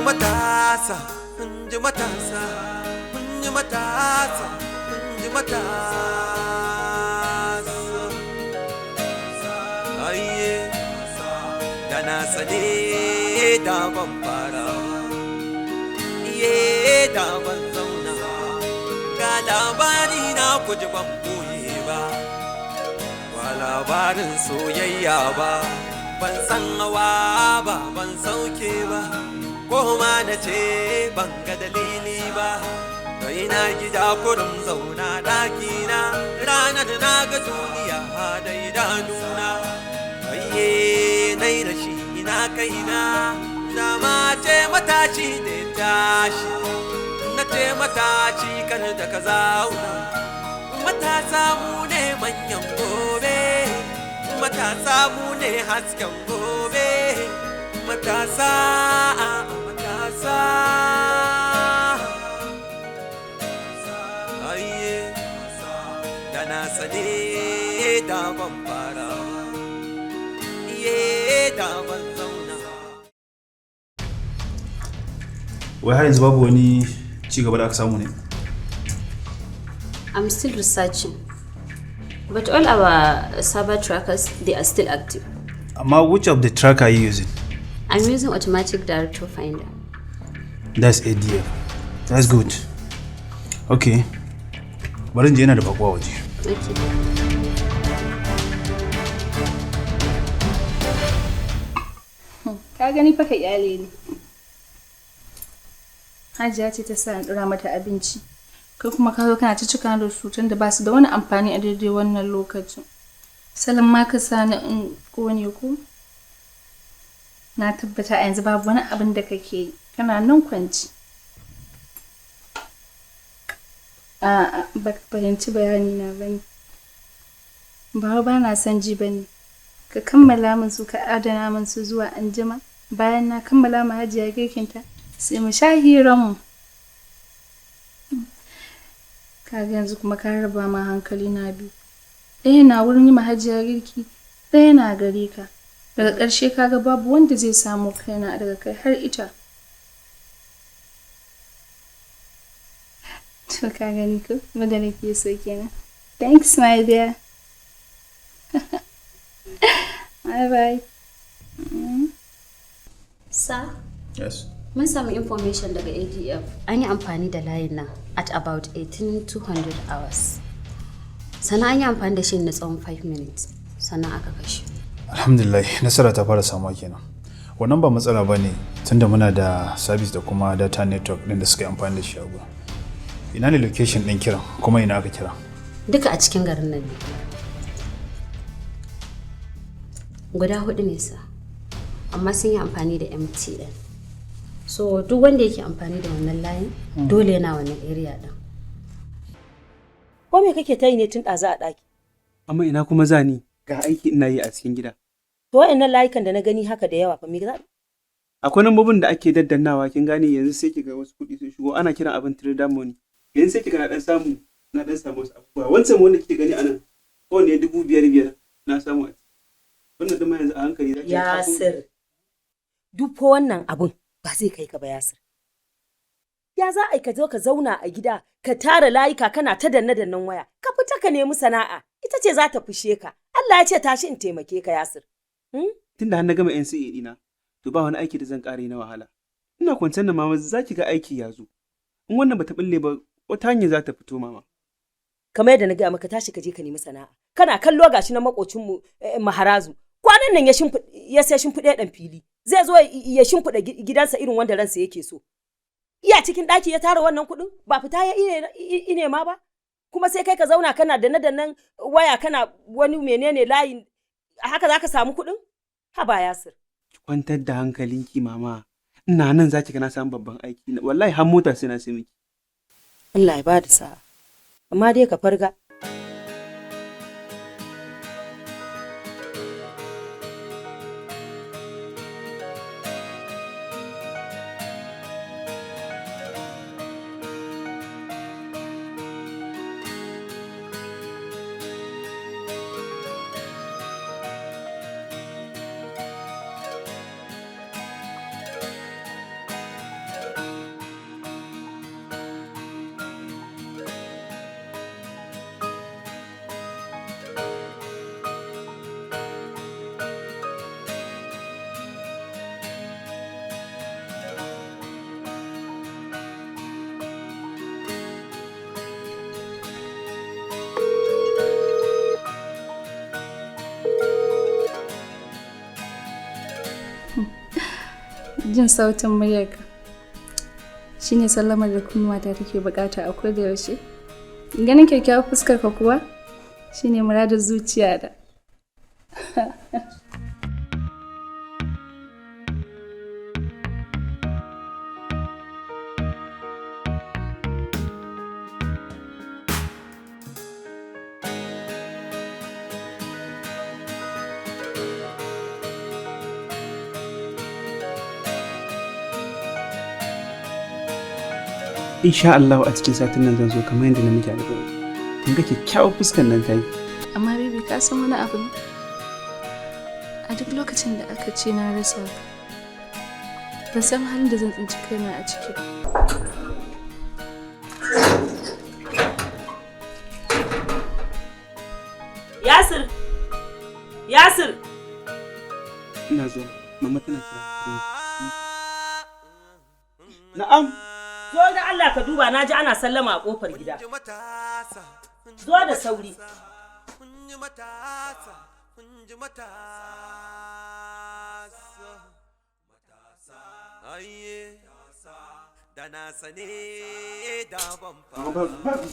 matasa, matasa, matasa, matasa. Aiye, da na sane da ban fara, iye da ban zauna, ga labari na kuji ban boye ba, ba labarin soyayya ba, ban san hawa ba, ban sauke ba, ko ma na ce ban ga dalili ba. Kai na gida kurum zauna ɗakina, ranar na ga duniya da idanuna. Aiye nai da shi ina kaina, na ma ce matashi da tashi, na ce matashi kar da ka zauna. Matasa mu ne manyan gobe, matasa mu ne hasken gobe, matasa, matasa. Aiye, da na sane da ban fara, iye da ban zauna. Wai har yanzu babu wani ci gaba da aka samu ne? I'm still researching, but all our server trackers, they are still active. Which of the tracker are you using? I'm using automatic directory finder. That's ADF. That's good. Okay. Bari in je yana da bakwa waje. Okay. Ka gani fa ka iyale ne. Hajiya ce ta sa in dora mata abinci. Kai kuma ka zo kana ta cika da sutan da ba su da wani amfani a daidai wannan lokacin. Salon ma ka sani in kone ko? Na tabbata a yanzu babu wani abin da kake yi. Kana nan kwanci. A'a, ba ka fahimci bayani na bane. Ba na son ji bane. Ka kammala min su ka adana min su zuwa anjima. Bayan na kammala ma Hajiya girkinta, sai mu sha hiranmu. Kaga yanzu kuma ka raba ma hankali na biyu. Ɗaya na wurin yi ma Hajiya girki, ɗaya na gare ka. Daga ƙarshe kaga babu wanda zai samu kaina daga kai har ita. To ka gani ko wanda nake so kenan. Thanks my dear. Bye bye. Sir? Yes. Mun samu information daga ADF. An yi amfani da layin nan at about 18,200 hours. Sannan an yi amfani da shi na tsawon 5 minutes. Sannan aka kashe. Alhamdulillah, nasara ta fara samuwa kenan. Wannan ba matsala ba ne tunda muna da service da kuma data network ɗin da suka yi amfani da shi a gurin. Ina ne location ɗin kiran kuma ina aka kira? Duka a cikin garin nan ne. Guda 4 ne sa. Amma sun yi amfani da MTN. So duk wanda yake amfani da wannan layin dole yana wannan area din. Ko me kake ta yi ne tun ɗazu a ɗaki? Amma ina kuma zani ga aiki ina yi a cikin gida. To wa'annan layukan da na gani haka da yawa fa me za? Akwai nambobin da ake daddannawa kin gane yanzu sai kiga wasu kuɗi sun shigo ana kiran abin trader money. Yanzu sai kiga na dan samu wasu abubuwa. Wancan wanda kike gani anan ko ne 5,500 na samu a ciki. Wannan dama yanzu a hankali zaki Yasir. Duk fa wannan abun ba zai kai ka ba Yasir. Ya za a ka zo ka zauna a gida ka tara layuka kana ta danne-dannen waya. Ka fita ka nemi sana'a. Ita ce za ta fushe ka. Allah ya ce tashi in taimake ka Yasir. Tunda har na gama NCA dina to ba wani aiki da zan ƙara yi na wahala. Ina kwanciyar na mama za ki ga aiki ya zo. In wannan bata bulle ba wata hanya za ta fito mama. Kamar yadda na gaya maka tashi ka je ka nemi sana'a. Kana kallo gashi na makocinmu Maharazu. Kwanan nan ya sai shimfiɗe ɗan fili. Zai zo ya shimfiɗa gidansa irin wanda ransa yake so. Iya cikin ɗaki ya tara wannan kuɗin ba fita ya ine ma ba. Kuma sai kai ka zauna kana danne waya kana wani menene layin haka za ka samu kuɗin? Haba Yasir. Ki kwantar da hankalinki mama. Ina nan za ki ga na samu babban aiki. Wallahi har mota sai na sai miki. Allah ya ba da sa'a. Amma dai ka farga. jin sautin muryarka shine sallamar da kunnuwata take bukata a koda yaushe. Ganin kyakkyawar fuskar ka kuwa shine muradin zuciya da. Insha Allah a cikin satin nan zan zo kamar yadda na miki alƙawari. Kin ga kyakkyawar fuskar nan tayi. Amma baby ka san wani abu ne? A duk lokacin da aka ce na rasa ka, ban san halin da zan tsinci kaina a ciki ba. Yasir! Yasir! Ina zo. Mama tana kira. Na'am. Zo da Allah ka duba na ji ana sallama a kofar gida. Zo da sauri.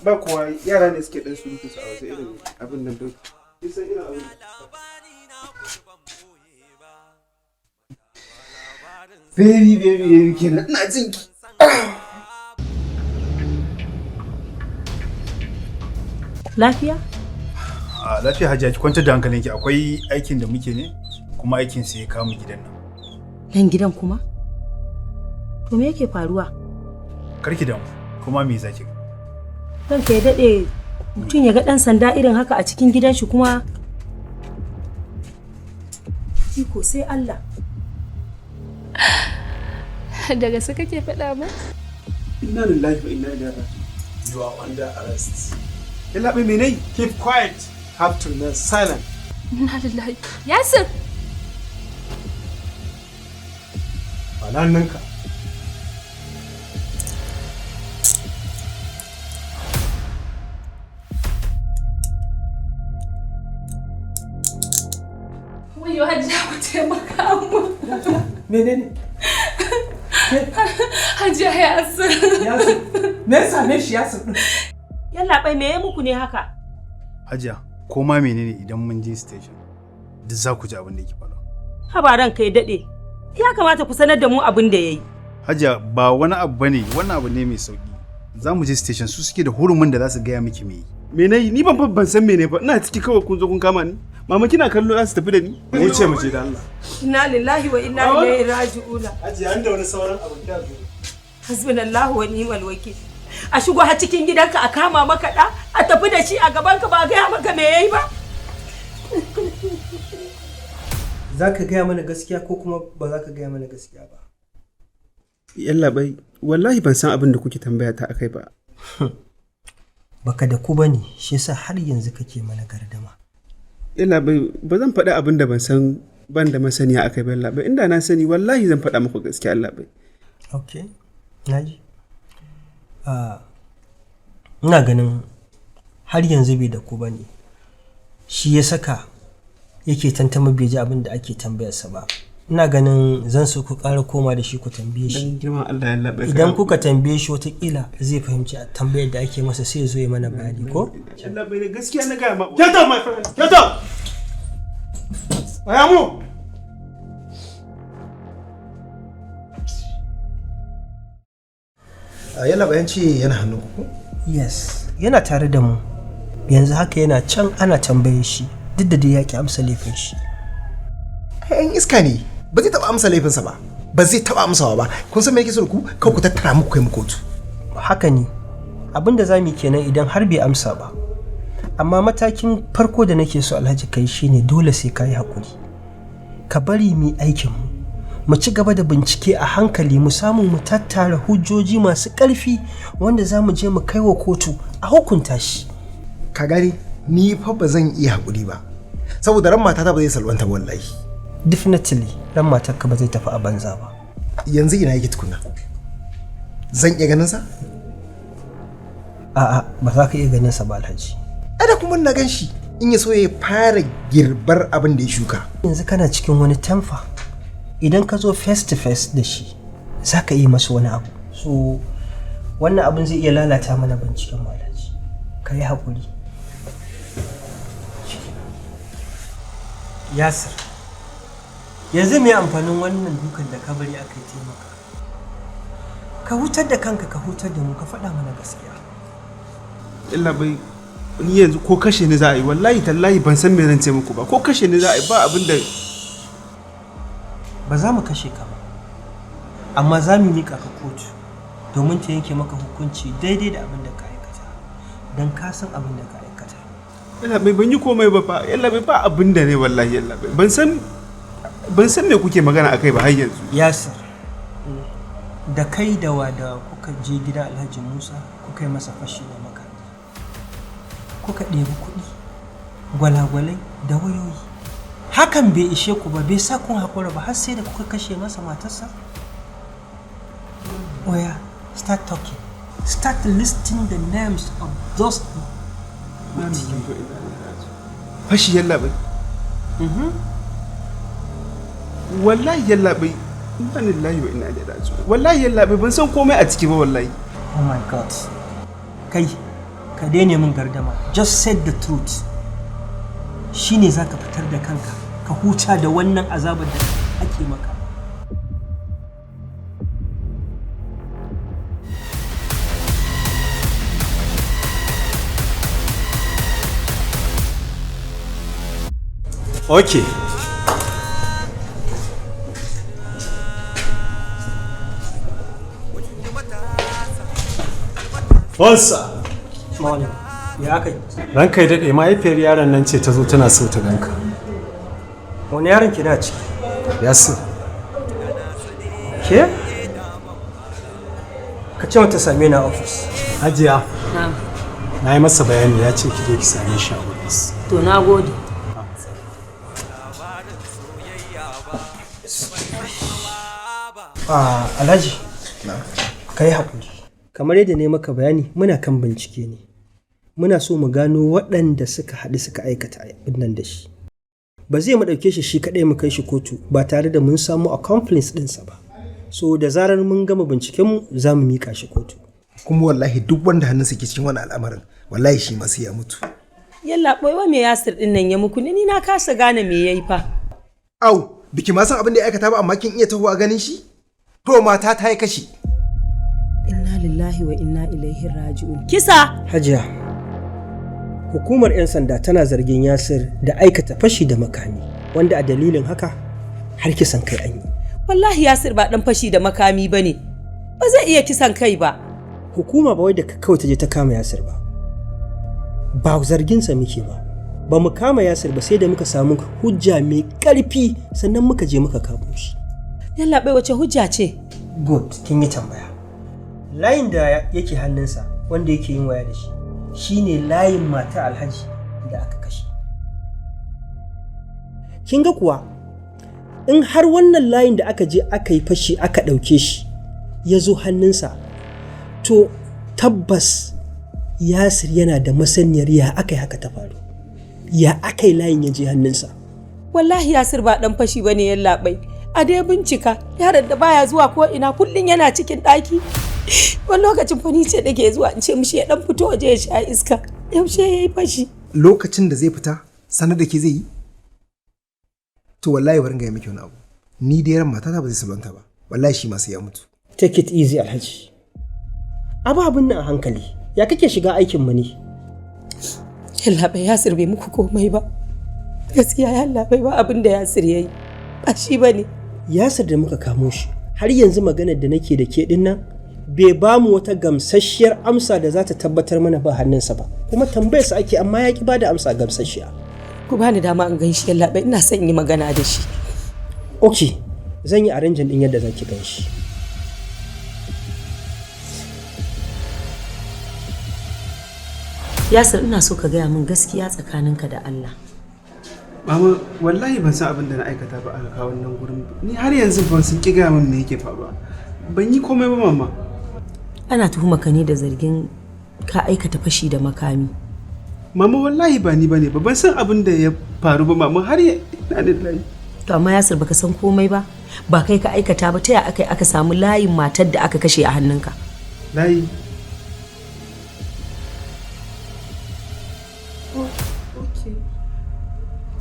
Ba kowa yara ne suke dan surutu su a wasu irin abin nan doki. Kisan irin abin. Baby kenan ina jinki. Lafiya? Lafiya Hajiya, ki kwantar da hankalinki, akwai aikin da muke ne kuma aikin sai ya kawo mu gidan nan. Nan gidan kuma? To me yake faruwa? Karki damu, kuma me zaki? Ranka ya dade mutum ya ga dan sanda irin haka a cikin gidan shi kuma iko sai Allah. Daga su kake faɗa ba? Inna lillahi wa inna ilaihi raji'un. You are under arrest. Yalla bai menai? Keep quiet. Have to remain silent. Inna lillahi. Yasir! Banannanka. Wayo Hajiya ku taimaka mu. Menene? Hajiya Yasir. Yasir. Me yasa me shi Yasir din? Yalla bai me muku ne haka? Hajiya, ko ma menene idan mun je station, duk za ku ji abin da yake faɗa. Habaran kai dade. Ya kamata ku sanar da mu abin da yayi. Hajiya, ba wani abu bane, wannan abu ne mai sauki. Za mu je station, su suke da hurumin da za su gaya miki me yi. Menai ni ban san mene ba. Ina ciki kawai kun zo kun kama ni. Mama kina kallo za su tafi da ni? Mu ce mu je da Allah. Inna lillahi wa inna ilaihi raji'un. Hajiya an da wani sauran abu da zo. Hasbunallahu wa ni'mal wakil. A shigo har cikin gidanka a kama maka da a tafi da shi a gabanka ba gaya maka me yayi ba. Za ka gaya mana gaskiya ko kuma ba za ka gaya mana gaskiya ba? Yalla bai wallahi ban san abin da kuke tambaya ta akai ba. Baka da ku bane, shi yasa har yanzu kake mana gardama. Yalla bai ba zan faɗi abin da ban san ban da masaniya akai ba. Yalla bai inda na sani wallahi zan faɗa muku gaskiya. Yalla bai. Okay, naji. Ina ganin har yanzu bai da ku bane. Shi ya saka yake tantama bai ji abin da ake tambayarsa ba. Ina ganin zan so ku ƙara koma da shi ku tambaye shi. Dan girman Allah ya labe. Idan kuka tambaye shi wataƙila zai fahimci a tambayar da ake masa sai ya zo ya mana bayani ko? Allah bai gaskiya na ga ma. Get up my friend. Get up. Ayamu. Yalla bayan ce yana hannu ku? Yes, yana tare da mu. Yanzu haka yana can ana tambaye shi duk da dai ya ki amsa laifin shi. Ai an iska ne. Ba zai taba amsa laifinsa ba. Ba zai taba amsawa ba. Kun san me yake so ku? Kawai ku tattara muku kai mu kotu. Haka ne. Abin da zamu yi kenan idan har bai amsa ba. Amma matakin farko da nake so Alhaji kai shine dole sai ka yi hakuri. Ka bari mu aikin mu. Mu ci gaba da bincike a hankali mu samu mu tattara hujjoji masu ƙarfi wanda za mu je mu kai wa kotu a hukunta shi. Ka gani ni fa ba zan iya hakuri ba. Saboda ran matata ba zai salwanta ba wallahi. Definitely ran matarka ba zai tafi a banza ba. Yanzu ina yake tukuna. Zan iya ganin sa? A'a ba za ka iya ganin sa ba Alhaji. Ada kuma na gan shi in ya so ya fara girbar abin da ya shuka. Yanzu kana cikin wani tamfa. idan ka zo face to face da shi za ka yi masa wani abu, so wannan abin zai iya lalata mana binciken malaji. Ka yi haƙuri. Yasir, yanzu mai amfanin wannan dukan da ka bari aka yi taimaka? Ka hutar da kanka, ka hutar da mu, ka faɗa mana gaskiya. Illa bai ni yanzu ko kashe ni za a yi, wallahi tallahi ban san me zan ce muku ba. Ko kashe ni za a yi ba abin da ba za mu kashe ka ba, amma za mu miƙa ka kotu domin ta yanke maka hukunci daidai da abin da ka aikata, don ka san abin da ka aikata. Illa bai ban yi komai ba fa. Illa bai ba abin da ne wallahi. Illa bai ban san me kuke magana akai ba har yanzu. Yasir, da kai da wada kuka je gidan Alhaji Musa kuka yi masa fashi da maka, kuka ɗebi kuɗi, gwalagwalai da wayoyi. Hakan bai ishe ku ba, bai sa kun haƙura ba har sai da kuka kashe masa matarsa? Oya, start talking. Start listing the names of those. Fashi yalla bai. Wallahi yalla bai. Inna lillahi wa inna ilaihi raji'un. Wallahi yalla bai ban san komai a ciki ba wallahi. Oh my God. Kai, ka daina min gardama. Just say the truth. Shine zaka fitar da kanka, ka huta da wannan azabar da ake maka. Okay. Hausa. Malam, ya kai. Ranka ya daɗe mahaifiyar yaron nan ce ta zo tana so ta ganka. Wani yaron ki na ciki? Yasir. Ke? Ka ce mata same ni a ofis. Hajiya. Na yi masa bayani ya ce ki je ki same shi a ofis. To na gode. Alhaji, ka yi haƙuri. Kamar yadda ne maka bayani muna kan bincike ne. Muna so mu gano waɗanda suka haɗu suka aikata abin nan da shi. Ba zai mu ɗauke shi kaɗai mu kai shi kotu ba tare da mun samu accomplice ɗinsa ba. So da zarar mun gama bincikenmu za mu miƙa shi kotu. Kuma wallahi duk wanda hannunsa ke cikin wani al'amarin wallahi shi ma sai ya mutu. Yalla wa me Yasir ɗin nan ya muku ni na kasa gane me yayi fa. Au, biki ma san abin da ya aikata ba amma kin iya taho a ganin shi? To mata ta yi kashi. Inna lillahi wa inna ilaihi raji'un. Kisa! Hajiya, hukumar 'yan sanda tana zargin Yasir da aikata fashi da makami, wanda a dalilin haka har kisan kai an yi. Wallahi Yasir ba dan fashi da makami bane. Ba zai iya kisan kai ba. Hukuma ba wai da kawai ta je ta kama Yasir ba. Ba zarginsa muke ba. Ba mu kama Yasir ba sai da muka samu hujja mai ƙarfi sannan muka je muka kamo shi. Yalla bai wace hujja ce? Good, kin yi tambaya. Layin da yake hannunsa wanda yake yin waya da shi shine layin mata Alhaji da aka kashe. Kin ga kuwa in har wannan layin da aka je aka yi fashi aka ɗauke shi ya zo hannunsa, to tabbas Yasir yana da masaniyar ya aka yi haka ta faru, ya aka yi layin ya je hannunsa. Wallahi Yasir ba dan fashi bane yalla bai. A dai bincika, yaron da baya zuwa ko ina kullun yana cikin ɗaki. Wani lokacin fa ni ce dake zuwa in ce mishi ya dan fito waje ya sha iska. Yaushe yayi fashi? Lokacin da zai fita sanar da ke zai yi? To wallahi bari ga miki wani abu. Ni da yaran matata ba zai salwanta ba. Wallahi shi ma sai ya mutu. Take it easy Alhaji. Abu abin nan a hankali. Ya kake shiga aikin mu ne? Yalla bai Yasir bai muku komai ba. Gaskiya yalla bai ba abin da Yasir yayi. Ba shi bane. Yasir da muka kamo shi har yanzu maganar da nake da ke din nan bai ba mu wata gamsasshiyar amsa da za ta tabbatar mana ba hannunsa ba, kuma tambayar sa ake amma ya ki ba da amsa gamsasshiya. Ku bani dama in gan shi yalla bai, ina son yi magana da shi. Okay, zan yi arrangin din yadda zaki gan shi. Yasir ina so ka gaya min gaskiya tsakaninka da Allah. Mama, wallahi ban san abin da na aikata ba a kawo wannan gurin. Ni har yanzu ban san kiga min me yake faruwa. Ban yi komai ba mama. Ana tuhuma ka ne da zargin ka aikata fashi da makami. Mama wallahi ba ni bane ba ban san abin da ya faru ba mama har ya ina lillahi. To amma Yasir baka san komai ba, ba kai ka aikata ba, ta ya aka samu layin matar da aka kashe a hannunka? Layi?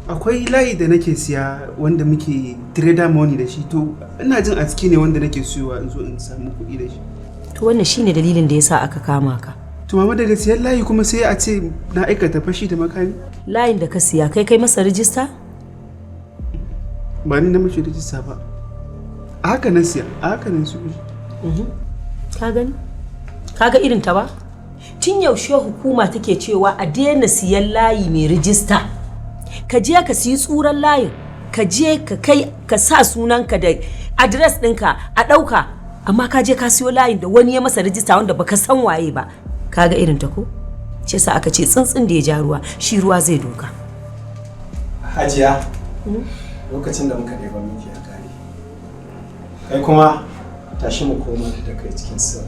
Akwai layi da nake siya wanda muke trader money da shi, to ina jin a ciki ne wanda nake siyowa in zo in samu kuɗi da shi. To wannan shine dalilin da yasa aka kama ka. To mama, daga siyan layi kuma sai a ce na aikata fashi da makami? Layin da ka siya kai masa rijista? Ba ni na mashi rijista ba. A haka nan siya, a haka nan siyo. Ka gani? Kaga irin ta ba? Tun yaushe hukuma take cewa a daina siyan layi mai rijista. Ka je ka siyi tsuran layin, ka je ka kai ka sa sunanka da adres ɗinka a ɗauka, amma ka je ka siyo layin da wani ya masa rijista wanda baka san waye ba. Kaga irin ta ko? Ce sa aka ce tsuntsun da ya ja ruwa shi ruwa zai doka. Hajiya, lokacin da muka ɗeba miki ya kare. Kai kuma tashi mu koma da kai cikin sirri.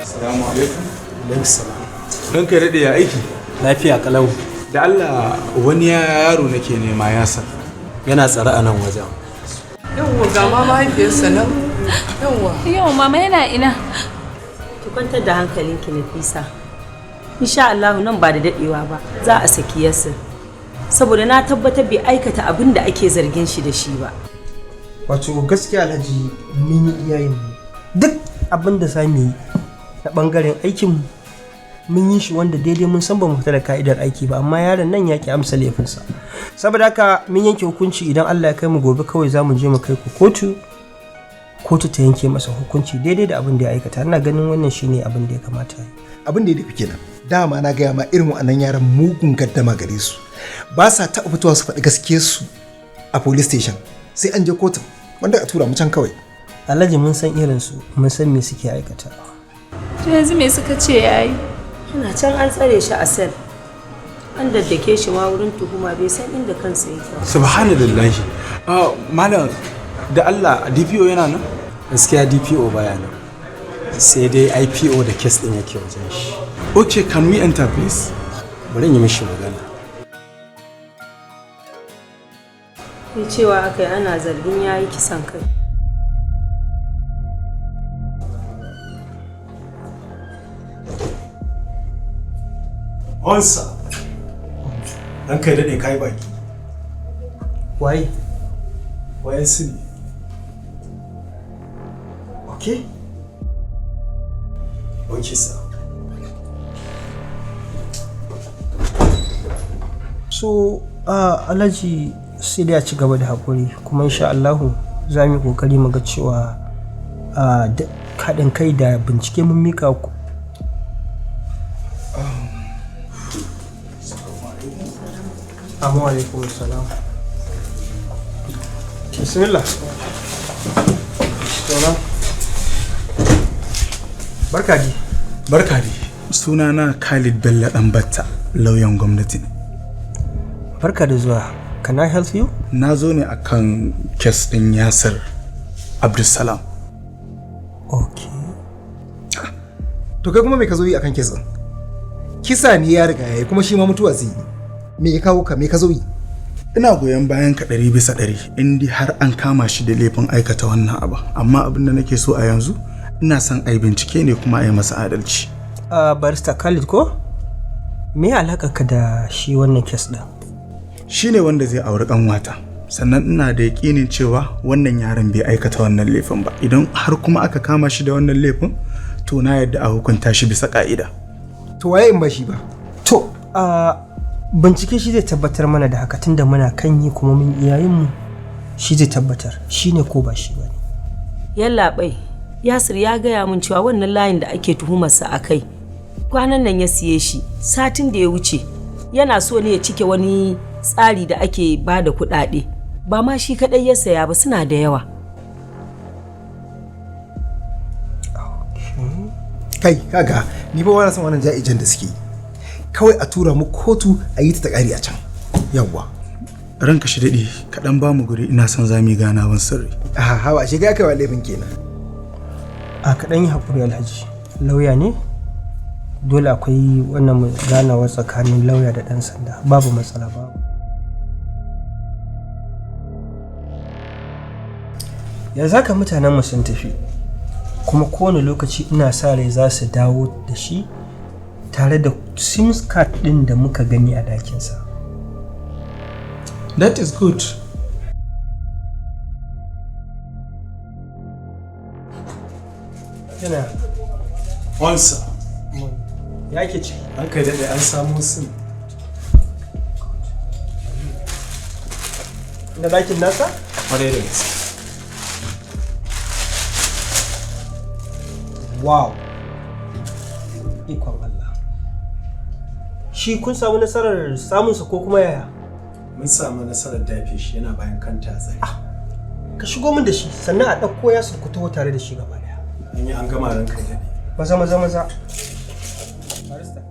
Assalamu alaikum. Alaikum salam. Ranka ya daɗe ya aiki? Lafiya kalau. Da Allah wani yaro nake nema Yasir. Yana tsare a nan wajen. Yawwa ga ma mahaifiyarsa nan. Yawwa. Yau mama yana ina? Ki kwantar da hankalinki Nafisa. Insha Allah nan ba da dadewa ba za a saki Yasir. Saboda na tabbatar bai aikata abin da ake zargin shi da shi ba. Wato gaskiya Alhaji mun yi iyayen mu. Duk abin da za mu yi na bangaren aikin mun yi shi wanda daidai mun san ba mu fita da ka'idar aiki ba, amma yaron nan ya ki amsa laifinsa. Saboda haka mun yanke hukunci idan Allah ya kai mu gobe kawai za mu je mu kai ku kotu ta yanke masa hukunci daidai da abin da ya aikata. Ina ganin wannan shine abin da ya kamata. Abin da ya dafi kenan. Dama na gaya ma irin waɗannan yaran mugun gaddama gare su. Ba sa taɓa fitowa su faɗi gaskiyarsu a police station. Sai an je kotun wanda a tura mu can kawai. Alhaji mun san irinsu, mun san me suke aikatawa. To yanzu me suka ce yayi? Yana can an tsare shi a sel. An daddake shi ma wurin tuhuma bai san inda kansa yake. Subhanallahi. Malam da Allah DPO yana nan? Gaskiya DPO baya nan. Sai dai IPO da case din yake wajen shi. Okay, can we enter please? Bari in yi mishi magana. Ni cewa akai ana zargin yayi kisan kai. Onsa. Dan kai dade kai baki. Wai Wayan su ne. Okay? Okay, sir. so Alhaji sai dai a ci gaba da haƙuri kuma insha Allahu za mu yi ƙoƙari mu ga cewa haɗin kai da bincike mun mika ku. Assalamu alaikum salam. Bismillah. Salam. Barka di. Barka di. Sunana Khalid Bello Ɗanbatta, lauyan gwamnati ne. Barka da zuwa. Can I help you? Na zo ne akan kes ɗin Yasir Abdulsalam. Okay. To kai kuma me ka zo yi akan kes ɗin? Kisa ne ya riga yayi kuma shi ma mutuwa zai yi. Me ya kawo ka, me ka zo yi? Ina goyon bayan ka 100% indi har an kama shi da laifin aikata wannan abu. Amma abin da nake so a yanzu ina son ai bincike ne kuma ai masa adalci. Barista Khalid ko? Me alaka ka da shi wannan kes ɗin? Shi ne wanda zai auri ƙanwata. Sannan ina da yaƙinin cewa wannan yaron bai aikata wannan laifin ba. Idan har kuma aka kama shi da wannan laifin, to na yadda a hukunta shi bisa ƙa'ida. To waye in ba shi ba? To, bincike shi zai tabbatar mana da haka tunda muna kan yi kuma mun iyayenmu shi zai tabbatar shi ne ko ba shi ba ne. Yallaɓai, Yasir ya gaya min cewa wannan layin da ake tuhumarsa a kai kwanan nan ya siye shi satin da ya wuce yana so ne ya cike wani tsari da ake ba da kuɗaɗe ba ma shi kaɗai ya saya ba, suna da yawa. Kai kaga ni ba wani san wannan ja'ijan da suke kawai a tura mu kotu a yi ta ƙari a can. Yawwa. Ranka shi daɗe kaɗan ba mu guri ina son za mu yi ganawan sirri. Hawa shi ga kai wa laifin kenan. A kaɗan yi haƙuri Alhaji. Lauya ne? Dole akwai wannan ganawa tsakanin lauya da ɗan sanda. Babu matsala babu. Yanzu haka mutanen mu sun tafi. Kuma kowane lokaci ina sa rai za su dawo da shi tare da sim card ɗin da muka gani a dakinsa. That is good. Yana Onsa. ya ke ci. An kai daɗe an samu sim. Da dakin nasa? Kwarai da gaske. Wow. Ikon Allah. Shi kun samu nasarar samunsa ko kuma yaya? Mun samu nasarar dafe shi yana bayan kanta tsari. Ka shigo min da shi sannan a ɗauko ya ku taho tare da shi gaba daya. An yi an gama ran kai daɗe. Maza maza maza. Barista.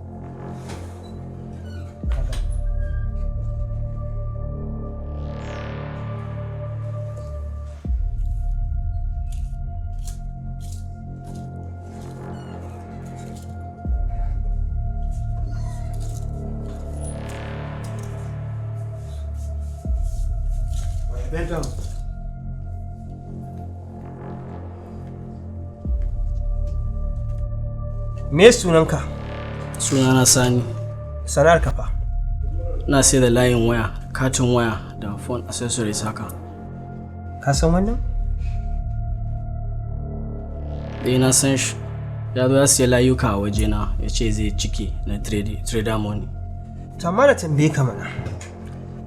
Bend down. Me sunanka? Sunana Sani. Sana'ar kafa. Na sai da layin waya, katin waya da phone accessories haka. Ka san wannan? Na san shi. Ya zo ya siya layuka a wajena ya ce zai cike na trader money. To amma na tambaye ka mana.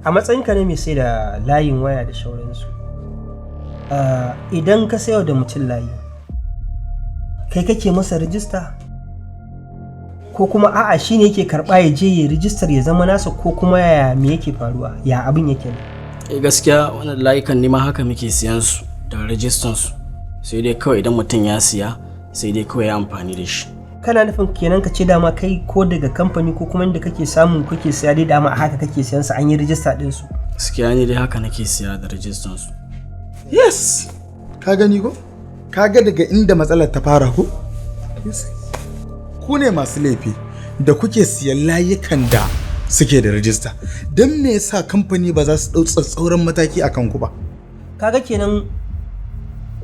A matsayinka ne mai sai da layin waya da shauransu. Idan ka sayo da mutum layi, kai kake masa rijista? Ko kuma a'a shi ne yake karɓa ya je ya rijistar ya zama nasa ko kuma ya me yake faruwa? Ya abin yake ne? Gaskiya wannan layukan nima haka muke siyan su da rajistan su. Sai dai kawai idan mutum ya siya sai dai kawai ya amfani da shi. Kana nufin kenan ka ce dama kai ko daga kamfani ko kuma inda kake samun kake siya dai dama a haka kake siyan su an yi rijista din su? Gaskiya ne dai haka nake siya da rajistan su. Yes. Ka gani ko? Ka ga daga inda matsalar ta fara ko? Ku ne masu laifi da kuke siyan layukan da suke da rajista. Don me yasa kamfani ba za su ɗau tsatsauran mataki a kanku ba? Kaga kenan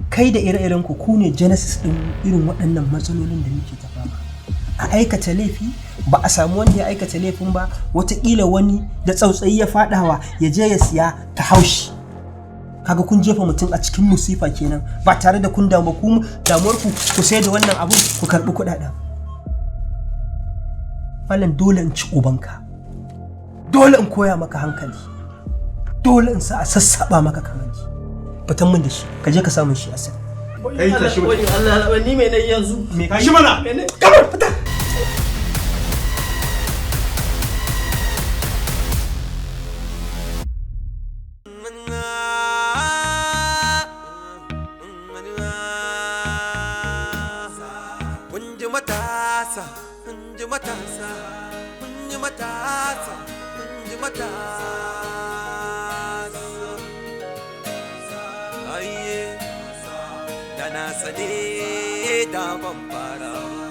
kai da ire-iren ku ne genesis din irin waɗannan matsalolin da muke ta fama. A aikata laifi ba a samu wanda ya aikata laifin ba, wataƙila wani da tsautsayi ya faɗawa ya je ya siya ta haushi. Kaga kun jefa mutum a cikin musifa kenan ba tare da kun damu ku damuwar ku sai da wannan abu ku karɓi kuɗaɗen. Malam dole in ci ubanka, dole in koya maka hankali, dole in sa a sassaɓa maka kamar fitan min da shi, ka je ka samu shi asali. Kai tashi mana. Allah ni me nayi yanzu? Tashi mana. Kamar fita. Matasa, matasa, matasa, matasa. Aye, da na sane da ban fara.